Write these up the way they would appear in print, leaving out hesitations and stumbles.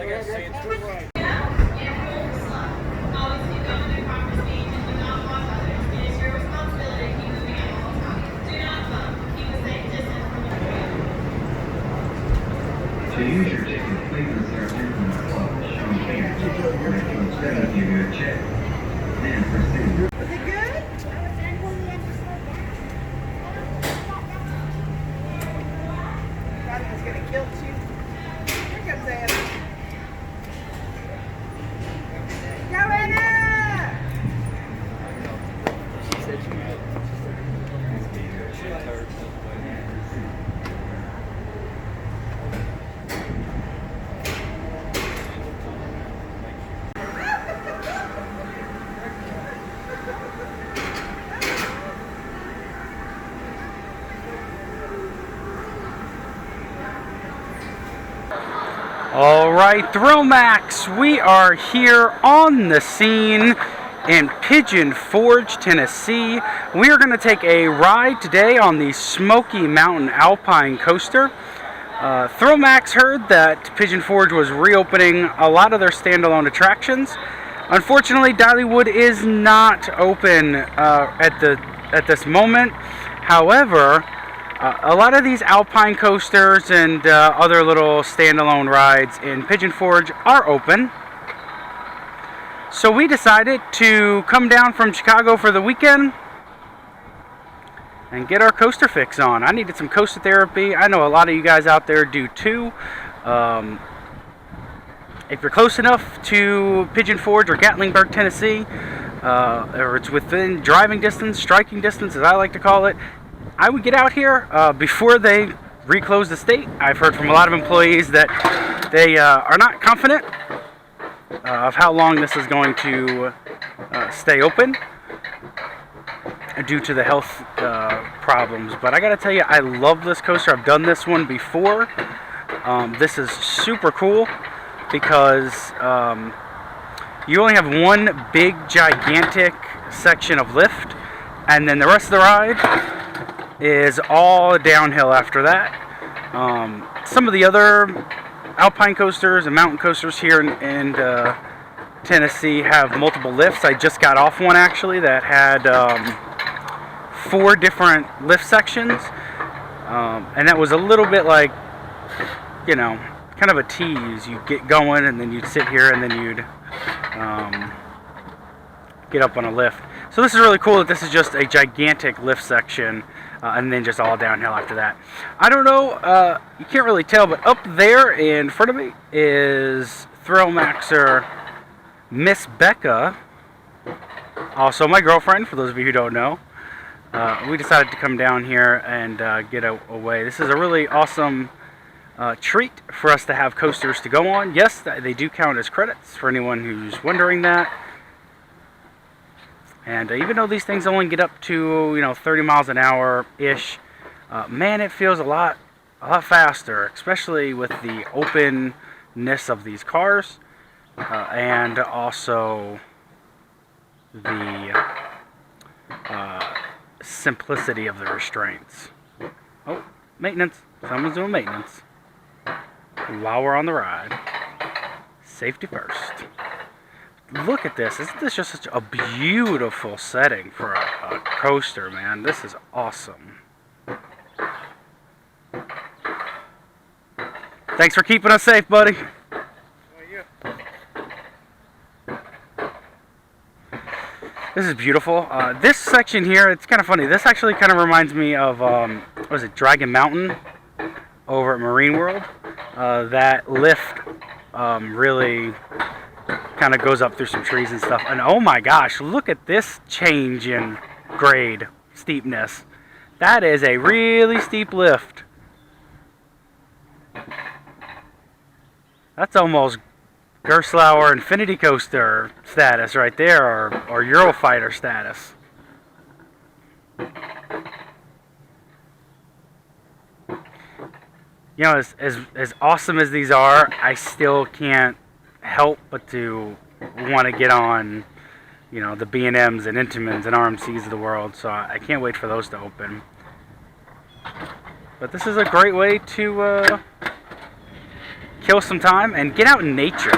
To use your ticket, please insert it in the club shown here. Instead of give you a check, then proceed. Was it good? Thought he was gonna kill you. Here comes Anna. Go Anna! She said she would. All right, Thrill Max, we are here on the scene in Pigeon Forge, Tennessee. We are going to take a ride today on the Smokey Mountain Alpine Coaster. Thrill Max heard that Pigeon Forge was reopening a lot of their standalone attractions. Unfortunately, Dollywood is not open at this moment. However, a lot of these alpine coasters and other little standalone rides in Pigeon Forge are open. So we decided to come down from Chicago for the weekend and get our coaster fix on. I needed some coaster therapy. I know a lot of you guys out there do too. If you're close enough to Pigeon Forge or Gatlinburg, Tennessee, or it's within driving distance, striking distance as I like to call it, I would get out here before they reclose the state. I've heard from a lot of employees that they are not confident of how long this is going to stay open due to the health problems. But I gotta tell you, I love this coaster. I've done this one before. This is super cool because you only have one big gigantic section of lift, and then the rest of the ride is all downhill after that. Some of the other alpine coasters and mountain coasters here in Tennessee have multiple lifts. I just got off one actually that had 4 different lift sections, and that was a little bit like, you know, kind of a tease. You'd get going and then you'd sit here and then you'd get up on a lift. So this is really cool that this is just a gigantic lift section, and then just all downhill after that. I don't know, you can't really tell, but up there in front of me is Thrill Maxer Miss Becca, also my girlfriend, for those of you who don't know. We decided to come down here and get away. This is a really awesome treat for us to have coasters to go on. Yes, they do count as credits for anyone who's wondering that. And even though these things only get up to 30 miles an hour ish, man, it feels a lot faster, especially with the openness of these cars, and also the simplicity of the restraints. Oh, maintenance! Someone's doing maintenance while we're on the ride. Safety first. Look at this. Isn't this just such a beautiful setting for a coaster, man? This is awesome. Thanks for keeping us safe, buddy. This is beautiful. This section here, it's kind of funny. This actually kind of reminds me of, what was it, Dragon Mountain over at Marine World. That lift really kind of goes up through some trees and stuff, and oh my gosh, look at this change in grade steepness. That is a really steep lift. That's almost Gerstlauer Infinity Coaster status right there, or Eurofighter status. You know, as awesome as these are, I still can't help but to want to get on, the B&Ms and Intamins and RMCs of the world, so I can't wait for those to open. But this is a great way to kill some time, and get out in nature.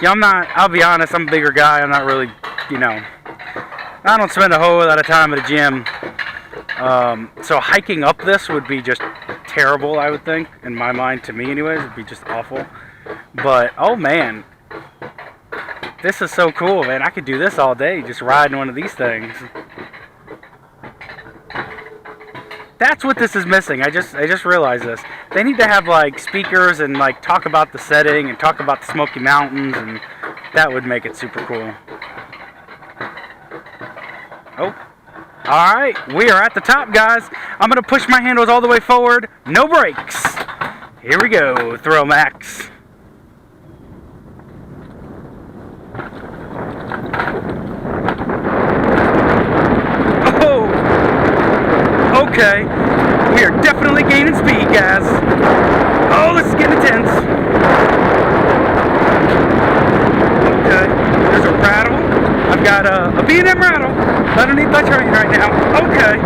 Yeah, I'll be honest, I'm a bigger guy. I'm not really, you know, I don't spend a whole lot of time at a gym. So hiking up this would be just terrible, I would think, in my mind, to me anyways. It'd be just awful. But, oh man, this is so cool, man. I could do this all day, just riding one of these things. That's what this is missing. I just realized this. They need to have like speakers and like talk about the setting and talk about the Smoky Mountains, and that would make it super cool. Oh, all right, we are at the top, guys. I'm gonna push my handles all the way forward. No brakes. Here we go. Throw Maxx. Okay, we are definitely gaining speed, guys. Oh, this is getting intense. Okay, there's a rattle. I've got a B&M rattle underneath my train right now. Okay.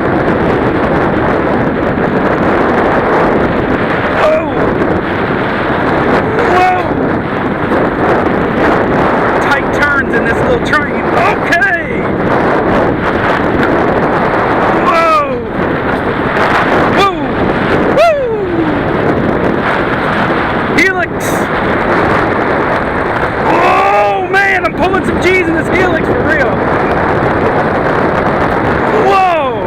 Oh! Whoa! Tight turns in this little train. Okay! Pulling some G's in this helix for real. Whoa!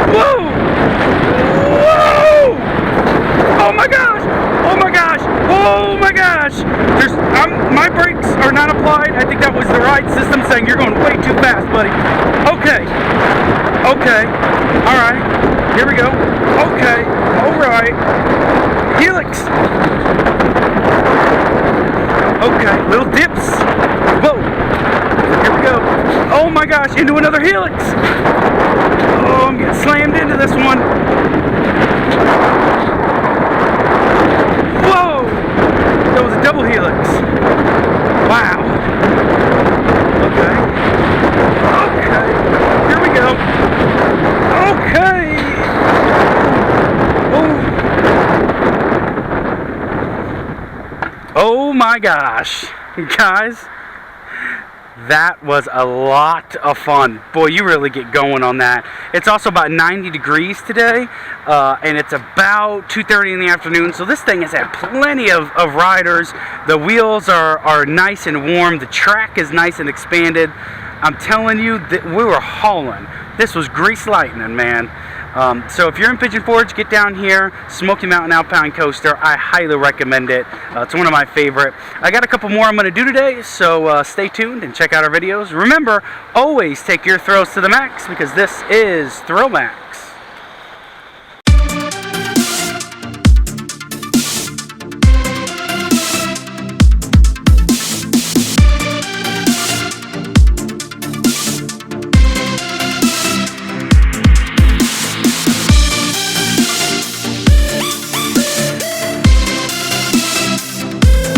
Whoa! Whoa! Oh my gosh! Oh my gosh! Oh my gosh! My brakes are not applied. I think that was the ride system saying you're going way too fast, buddy. Okay. Okay. Alright. Here we go. Okay. Alright. Helix. Okay, little dips. Whoa. Here we go. Oh my gosh, into another helix. Oh, I'm getting slammed into this one. Whoa. That was a double helix. Wow. Okay. Okay. Here we go. Okay. Oh my gosh, guys, that was a lot of fun. Boy, you really get going on that. It's also about 90 degrees today, and it's about 2:30 in the afternoon, so this thing has had plenty of riders. The wheels are nice and warm. The track is nice and expanded. I'm telling you, that we were hauling. This was grease lightning, man. So if you're in Pigeon Forge, get down here. Smokey Mountain Alpine Coaster. I highly recommend it. It's one of my favorite. I got a couple more I'm going to do today, so stay tuned and check out our videos. Remember, always take your throws to the max, because this is Throw Max.